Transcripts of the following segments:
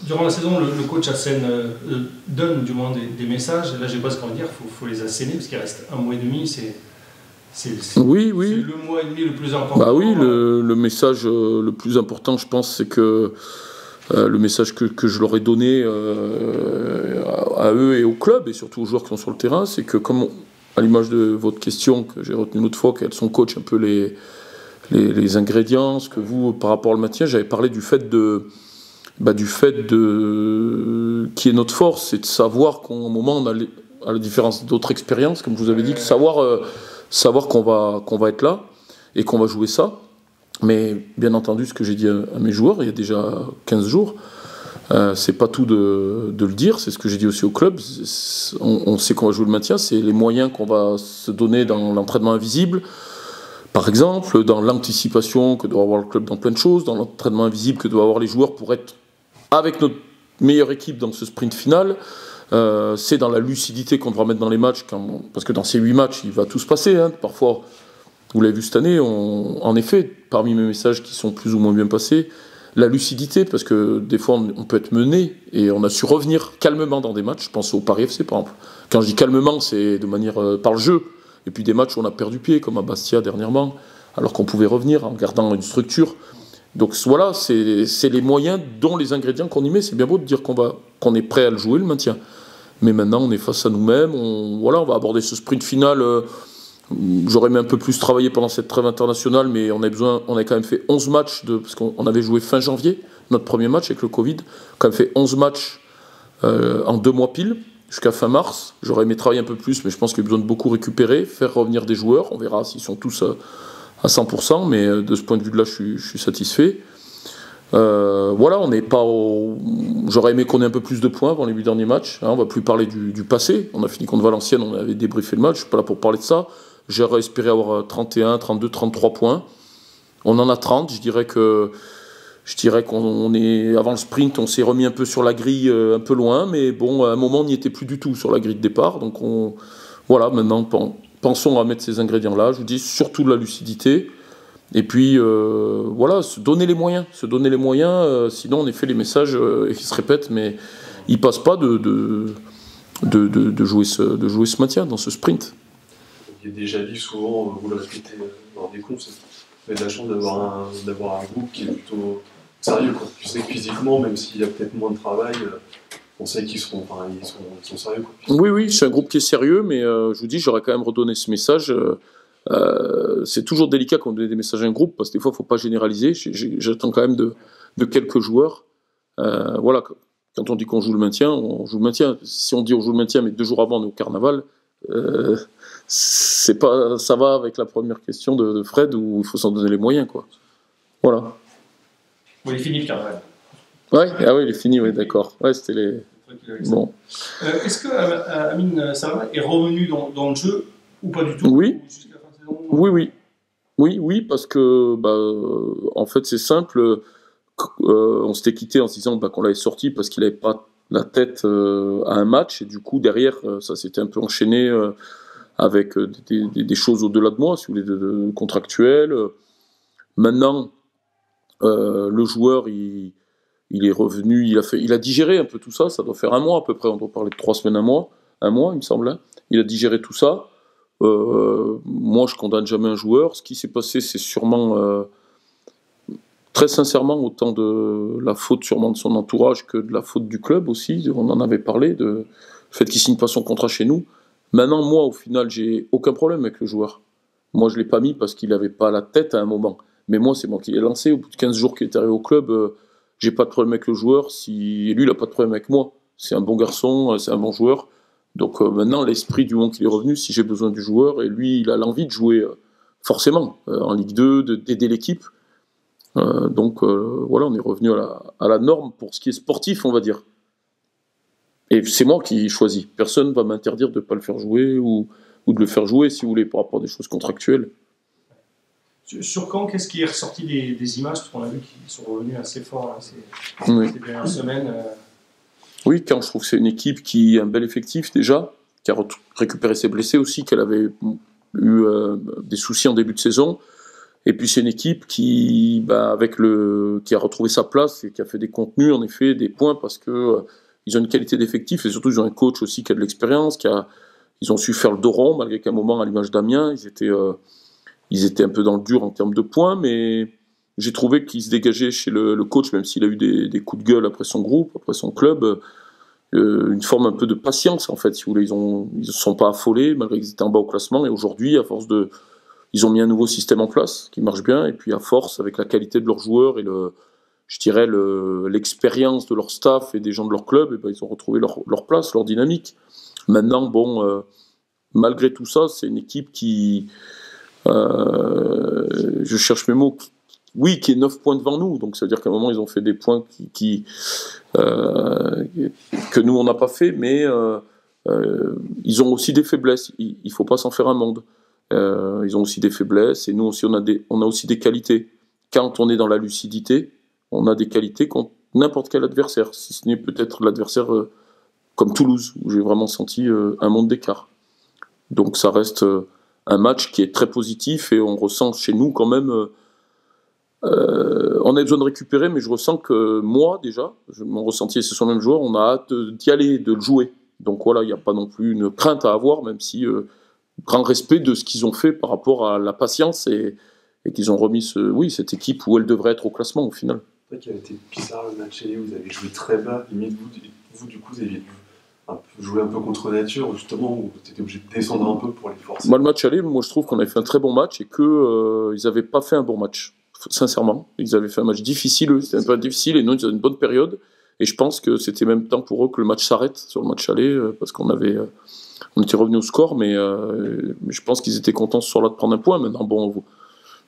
Durant la saison, le coach Hassen donne du moins des messages. Là, j'ai pas ce qu'on va dire, faut les asséner parce qu'il reste un mois et demi. Oui, C'est oui. le mois et demi le plus important. Bah oui, le message le plus important, je pense, c'est que le message que je leur ai donné à eux et au club, et surtout aux joueurs qui sont sur le terrain, c'est que à l'image de votre question que j'ai retenue une autre fois, quels sont coach un peu les ingrédients, ce que vous, par rapport au maintien, j'avais parlé du fait qui est notre force, c'est de savoir qu'au moment on a à la différence d'autres expériences, comme je vous avais dit, savoir qu'on va être là et qu'on va jouer ça. Mais bien entendu, ce que j'ai dit à mes joueurs il y a déjà 15 jours, c'est pas tout de le dire, c'est ce que j'ai dit aussi au club. On sait qu'on va jouer le maintien, c'est les moyens qu'on va se donner dans l'entraînement invisible, par exemple, dans l'anticipation que doit avoir le club dans plein de choses, dans l'entraînement invisible que doivent avoir les joueurs pour être avec notre meilleure équipe dans ce sprint final. C'est dans la lucidité qu'on devra mettre dans les matchs, parce que dans ces 8 matchs, il va tout se passer. Parfois, vous l'avez vu cette année, en effet, parmi mes messages qui sont plus ou moins bien passés, la lucidité, parce que des fois, on peut être mené, et on a su revenir calmement dans des matchs. Je pense au Paris FC, par exemple. Quand je dis calmement, c'est de manière par le jeu. Et puis des matchs où on a perdu pied, comme à Bastia dernièrement, alors qu'on pouvait revenir en gardant une structure. Donc voilà, c'est les moyens dont les ingrédients qu'on y met. C'est bien beau de dire qu'on est prêt à le jouer, le maintien. Mais maintenant, on est face à nous-mêmes. On va aborder ce sprint final. J'aurais aimé un peu plus travailler pendant cette trêve internationale, mais on a quand même fait 11 matchs, parce qu'on avait joué fin janvier, notre premier match avec le Covid. On a quand même fait 11 matchs en 2 mois pile, jusqu'à fin mars. J'aurais aimé travailler un peu plus, mais je pense qu'il y a besoin de beaucoup récupérer, faire revenir des joueurs. On verra s'ils sont tous à 100%, mais de ce point de vue-là, je suis satisfait. On n'est pas J'aurais aimé qu'on ait un peu plus de points avant les 8 derniers matchs. On va plus parler du passé. On a fini contre Valenciennes, on avait débriefé le match. Je suis pas là pour parler de ça. J'aurais espéré avoir 31, 32, 33 points. On en a 30. Je dirais qu'on est avant le sprint, on s'est remis un peu sur la grille, un peu loin, mais bon, à un moment, on n'y était plus du tout sur la grille de départ. Donc maintenant, pensons à mettre ces ingrédients-là. Je vous dis surtout de la lucidité. Et puis, se donner les moyens. Sinon, en effet, les messages, ils se répètent, mais ils ne passent pas de jouer ce maintien dans ce sprint. Il est déjà dit souvent, vous le répétez dans des comptes, vous avez de la chance d'avoir un groupe qui est plutôt sérieux. Tu sais que physiquement, même s'il y a peut-être moins de travail, on sait qu'ils sont sérieux. Oui, c'est un groupe qui est sérieux, mais je vous dis, j'aurais quand même redonné ce message. C'est toujours délicat quand on donne des messages à un groupe, parce que des fois, il ne faut pas généraliser. J'attends quand même de quelques joueurs. Quand on dit qu'on joue le maintien, on joue le maintien. Si on dit on joue le maintien, mais 2 jours avant, on est au carnaval, ça va avec la première question de Fred, où il faut s'en donner les moyens, quoi. Voilà. Il est fini le carnaval. Oui, il est fini, oui, d'accord. Ouais, c'était les... Bon. Est-ce que Amine Sarr est revenu dans le jeu ou pas du tout? Oui. Jusqu'à la fin de saison, oui, parce que en fait c'est simple. On s'était quitté en se disant qu'on l'avait sorti parce qu'il n'avait pas la tête à un match, et du coup derrière ça s'était un peu enchaîné avec des choses au-delà de moi, si vous voulez, de contractuelles. Maintenant, le joueur il est revenu, il a digéré un peu tout ça. Ça doit faire un mois à peu près. On doit parler de 3 semaines, un mois, il me semble. Il a digéré tout ça. Moi, je condamne jamais un joueur. Ce qui s'est passé, c'est sûrement, très sincèrement, autant de la faute sûrement de son entourage que de la faute du club aussi. On en avait parlé, le fait qu'il signe pas son contrat chez nous. Maintenant, moi, au final, j'ai aucun problème avec le joueur. Moi, je l'ai pas mis parce qu'il avait pas la tête à un moment. Mais moi, c'est moi qui l'ai lancé. Au bout de 15 jours qu'il est arrivé au club, j'ai pas de problème avec le joueur. Et lui, il a pas de problème avec moi. C'est un bon garçon, c'est un bon joueur. Donc maintenant, l'esprit du moment qu'il est revenu, si j'ai besoin du joueur, et lui, il a l'envie de jouer forcément en Ligue 2, d'aider l'équipe. On est revenu à la norme pour ce qui est sportif, on va dire. Et c'est moi qui choisis. Personne ne va m'interdire de ne pas le faire jouer ou de le faire jouer, si vous voulez, par rapport à des choses contractuelles. Sur Caen, qu'est-ce qui est ressorti des images? Parce qu'on a vu qu'ils sont revenus assez forts ces dernières semaines. Oui, Caen, je trouve que c'est une équipe qui a un bel effectif déjà, qui a récupéré ses blessés aussi, qu'elle avait eu des soucis en début de saison. Et puis c'est une équipe qui, qui a retrouvé sa place et qui a fait des contenus, en effet, des points, parce que ils ont une qualité d'effectif et surtout ils ont un coach aussi qui a de l'expérience, ils ont su faire le dos rond, malgré qu'à un moment, à l'image d'Amiens, ils étaient un peu dans le dur en termes de points, mais j'ai trouvé qu'il se dégageait chez le coach, même s'il a eu des coups de gueule après son groupe, après son club, une forme un peu de patience, en fait, si vous voulez. Ils ne se sont pas affolés, malgré qu'ils étaient en bas au classement, et aujourd'hui, à force ils ont mis un nouveau système en place, qui marche bien, et puis à force, avec la qualité de leurs joueurs et je dirais l'expérience de leur staff et des gens de leur club, et ben, ils ont retrouvé leur place, leur dynamique. Maintenant, bon, malgré tout ça, c'est une équipe qui, je cherche mes mots, qui est 9 points devant nous, donc ça veut dire qu'à un moment ils ont fait des points que nous on n'a pas fait, mais ils ont aussi des faiblesses, il ne faut pas s'en faire un monde. Ils ont aussi des faiblesses, et nous aussi on a aussi des qualités. Quand on est dans la lucidité, on a des qualités contre n'importe quel adversaire, si ce n'est peut-être l'adversaire comme Toulouse, où j'ai vraiment senti un monde d'écart. Donc ça reste un match qui est très positif, et on ressent chez nous quand même... on a besoin de récupérer, mais je ressens que moi, déjà, mon ressenti, c'est sur le même joueur, on a hâte d'y aller, de le jouer. Donc voilà, il n'y a pas non plus une crainte à avoir, même si grand respect de ce qu'ils ont fait par rapport à la patience et qu'ils ont remis cette équipe où elle devrait être au classement au final. C'est vrai qu'il a été bizarre le match aller où vous avez joué très bas, limite vous du coup vous aviez dû jouer un peu contre nature, justement, où vous étiez obligé de descendre un peu pour les forcer. Le match aller, moi je trouve qu'on avait fait un très bon match et qu'ils n'avaient pas fait un bon match. Sincèrement, ils avaient fait un match difficile, c'était un peu difficile, et nous ils avaient une bonne période, et je pense que c'était même temps pour eux que le match s'arrête sur le match aller, parce qu'on était revenu au score, mais je pense qu'ils étaient contents ce soir-là de prendre un point. Maintenant, bon,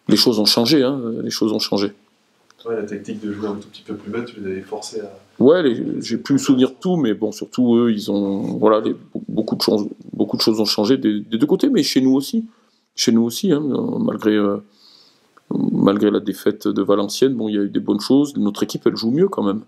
les choses ont changé, les choses ont changé. Ouais, la tactique de jouer un tout petit peu plus bas, tu les avais forcés à... Ouais, j'ai pu me souvenir de tout, mais bon, surtout eux, ils ont, beaucoup de choses ont changé des deux côtés, mais chez nous aussi, malgré la défaite de Valenciennes, bon, il y a eu des bonnes choses. Notre équipe, elle joue mieux quand même.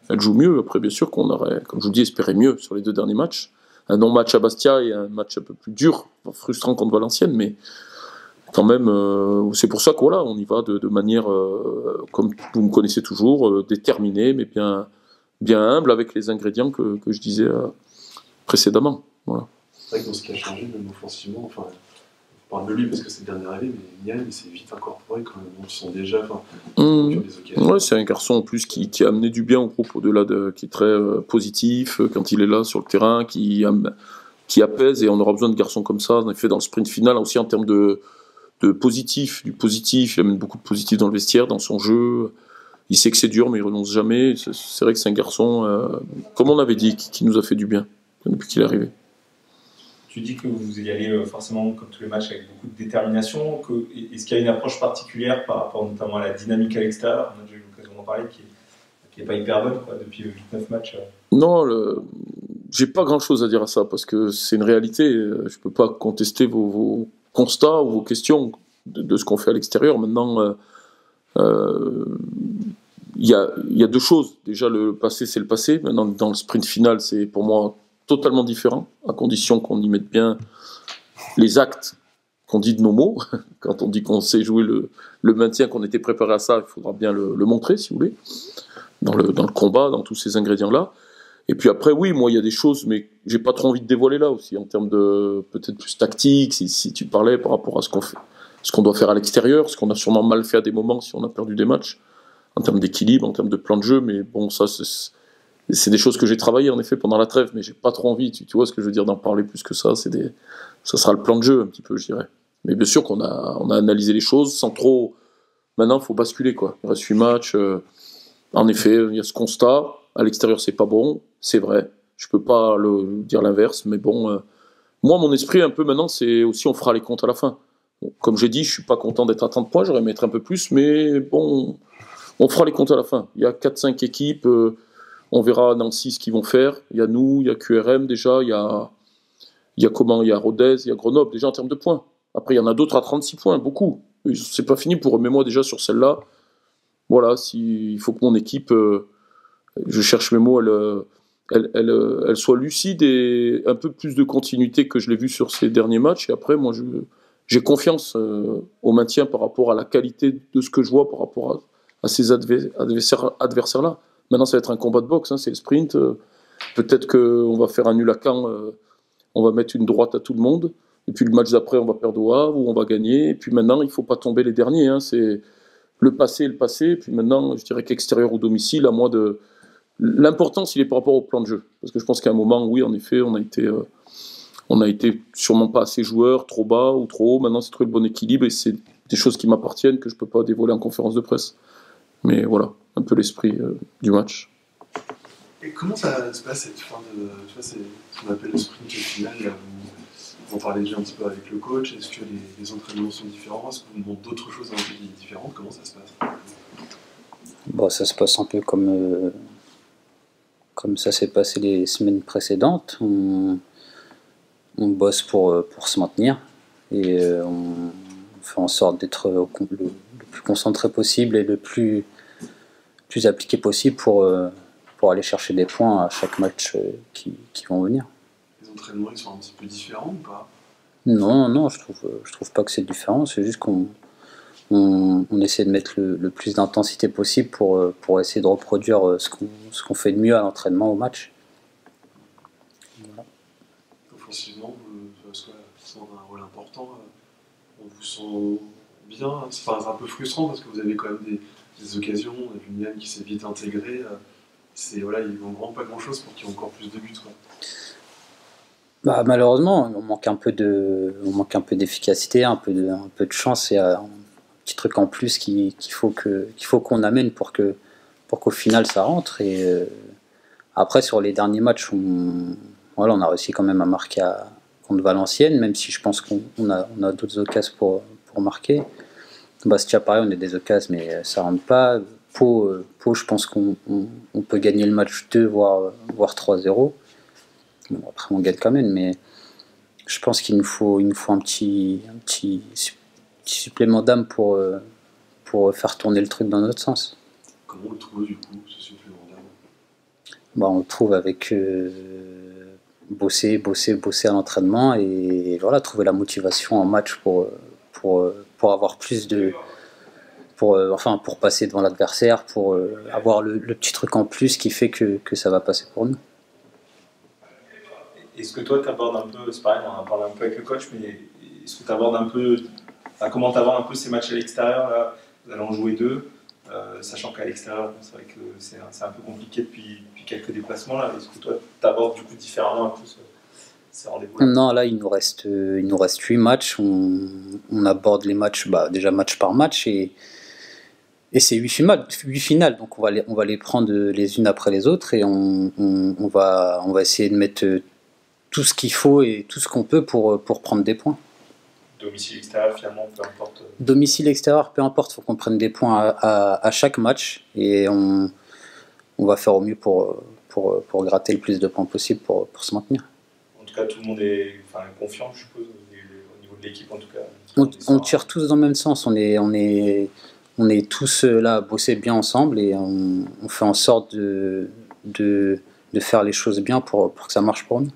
Elle joue mieux. Après, bien sûr qu'on aurait, comme je vous dis, espéré mieux sur les 2 derniers matchs. Un non-match à Bastia et un match un peu plus dur, frustrant contre Valenciennes, mais quand même, c'est pour ça qu'on y va de manière, comme vous me connaissez toujours, déterminée, mais bien humble, avec les ingrédients que je disais précédemment. Voilà. C'est vrai que dans ce qui a changé, même offensivement, enfin, on parle de lui parce que c'est le dernier arrivé, mais Nian, il s'est vite incorporé quand même. Ils sont déjà sur des occasions. Ouais, c'est un garçon en plus qui a amené du bien au groupe, au-delà qui est très positif quand il est là sur le terrain, qui apaise, et on aura besoin de garçons comme ça. En effet, dans le sprint final, aussi en termes de positif, il amène beaucoup de positif dans le vestiaire, dans son jeu. Il sait que c'est dur, mais il renonce jamais. C'est vrai que c'est un garçon, comme on avait dit, qui nous a fait du bien depuis qu'il est arrivé. Tu dis que vous y allez forcément, comme tous les matchs, avec beaucoup de détermination. Est-ce qu'il y a une approche particulière par rapport notamment à la dynamique à l'extérieur? On a déjà eu l'occasion d'en parler, qui n'est pas hyper bonne depuis 8-9 matchs. Non, j'ai pas grand-chose à dire à ça, parce que c'est une réalité. Je peux pas contester vos constats ou vos questions de ce qu'on fait à l'extérieur. Maintenant, il y a 2 choses. Déjà, le passé, c'est le passé. Maintenant, dans le sprint final, c'est pour moi totalement différent, à condition qu'on y mette bien les actes qu'on dit de nos mots. Quand on dit qu'on sait jouer le maintien, qu'on était préparé à ça, il faudra bien le montrer, si vous voulez, dans le combat, dans tous ces ingrédients-là. Et puis après, oui, moi, il y a des choses, mais j'ai pas trop envie de dévoiler là aussi, en termes de peut-être plus tactique, si tu parlais par rapport à ce qu'on fait, ce qu'on doit faire à l'extérieur, ce qu'on a sûrement mal fait à des moments si on a perdu des matchs, en termes d'équilibre, en termes de plan de jeu, mais bon, ça, c'est des choses que j'ai travaillées en effet pendant la trêve, mais j'ai pas trop envie, tu vois ce que je veux dire, d'en parler plus que ça. Ça sera le plan de jeu un petit peu, je dirais. Mais bien sûr qu'on a analysé les choses sans trop. Maintenant, il faut basculer, quoi. Il reste 8 matchs. En effet, il y a ce constat. À l'extérieur, c'est pas bon, c'est vrai. Je peux pas dire l'inverse, mais bon. Moi, mon esprit un peu maintenant, c'est aussi on fera les comptes à la fin. Bon, comme j'ai dit, je suis pas content d'être à 30 points, j'aurais aimé être un peu plus, mais bon, on fera les comptes à la fin. Il y a 4-5 équipes. On verra Nancy ce qu'ils vont faire. Il y a nous, il y a QRM déjà, il y a Rodez, il y a Grenoble déjà en termes de points. Après, il y en a d'autres à 36 points, beaucoup. C'est pas fini pour eux, mais moi déjà sur celle-là, voilà, il faut que mon équipe, je cherche mes mots, elle soit lucide et un peu plus de continuité que je l'ai vu sur ces derniers matchs. Et après, moi, j'ai confiance au maintien par rapport à la qualité de ce que je vois par rapport à ces adversaires-là. Maintenant, ça va être un combat de boxe, hein, c'est le sprint. Peut-être qu'on va faire un nul à Caen, on va mettre une droite à tout le monde. Et puis le match d'après, on va perdre au Havre ou on va gagner. Et puis maintenant, il ne faut pas tomber les derniers. Hein, c'est le passé. Et puis maintenant, je dirais qu'extérieur ou domicile, à moins de... L'importance, il est par rapport au plan de jeu. Parce que je pense qu'à un moment, oui, en effet, on a été sûrement pas assez joueurs, trop bas ou trop haut. Maintenant, c'est trouver le bon équilibre et c'est des choses qui m'appartiennent que je ne peux pas dévoiler en conférence de presse. Mais voilà, un peu l'esprit du match. Et comment ça se passe cette fin de... Tu vois, c'est ce qu'on appelle le sprint final. Là, vous en parlez déjà un petit peu avec le coach. Est-ce que les entraînements sont différents? Est-ce que vous demandez d'autres choses un peu différentes? Comment ça se passe? Bon, ça se passe un peu comme ça s'est passé les semaines précédentes. On bosse pour se maintenir et on fait en sorte d'être le plus concentré possible et le plus appliqué possible pour aller chercher des points à chaque match qui vont venir. Les entraînements, ils sont un petit peu différents ou pas? Non, je trouve pas que c'est différent, c'est juste qu'on essaie de mettre le plus d'intensité possible pour essayer de reproduire ce qu'on fait de mieux à l'entraînement au match. Voilà. Offensivement, parce que c'est un rôle important, on vous sent bien, c'est un peu frustrant parce que vous avez quand même des occasions, on a vu Milan qui s'est vite intégré, voilà, il ne manque vraiment pas grand chose pour qu'il y ait encore plus de buts, quoi. Bah, malheureusement, on manque un peu d'efficacité, un peu de chance et un petit truc en plus qu'il faut qu'on amène pour qu'au final ça rentre. Et après, sur les derniers matchs, on a réussi quand même à marquer contre Valenciennes, même si je pense qu'on a d'autres occasions pour marquer. Bastia, pareil, on a des occasions, mais ça rentre pas. Pau, je pense qu'on peut gagner le match 2, voire 3-0. Bon, après, on gagne quand même, mais je pense qu'il nous faut un petit supplément d'âme pour faire tourner le truc dans notre sens. Comment on le trouve du coup, ce supplément d'âme? On le trouve avec bosser à l'entraînement et voilà, trouver la motivation en match pour avoir plus de... pour passer devant l'adversaire, pour avoir le petit truc en plus qui fait que ça va passer pour nous. Est-ce que toi, tu abordes un peu, c'est pareil, on en parle un peu avec le coach, mais est-ce que tu abordes un peu, comment tu abordes un peu ces matchs à l'extérieur, là, vous allez en jouer 2, sachant qu'à l'extérieur, c'est vrai que c'est un peu compliqué depuis quelques déplacements, là. Est-ce que toi, tu abordes du coup différemment un peu ces rendez-vous-là? Non, là, il nous reste 8 matchs, on aborde les matchs, déjà match par match, et c'est 8 finales, donc on va les prendre les unes après les autres, et on va essayer de mettre tout ce qu'il faut et tout ce qu'on peut pour prendre des points. Domicile extérieur, finalement, peu importe. Domicile extérieur, peu importe, il faut qu'on prenne des points à chaque match et on va faire au mieux pour gratter le plus de points possible pour se maintenir. En tout cas, tout le monde est confiant, je suppose, au niveau de l'équipe en tout cas. On tire tous dans le même sens, on est tous là à bosser bien ensemble et on fait en sorte de faire les choses bien pour que ça marche pour nous.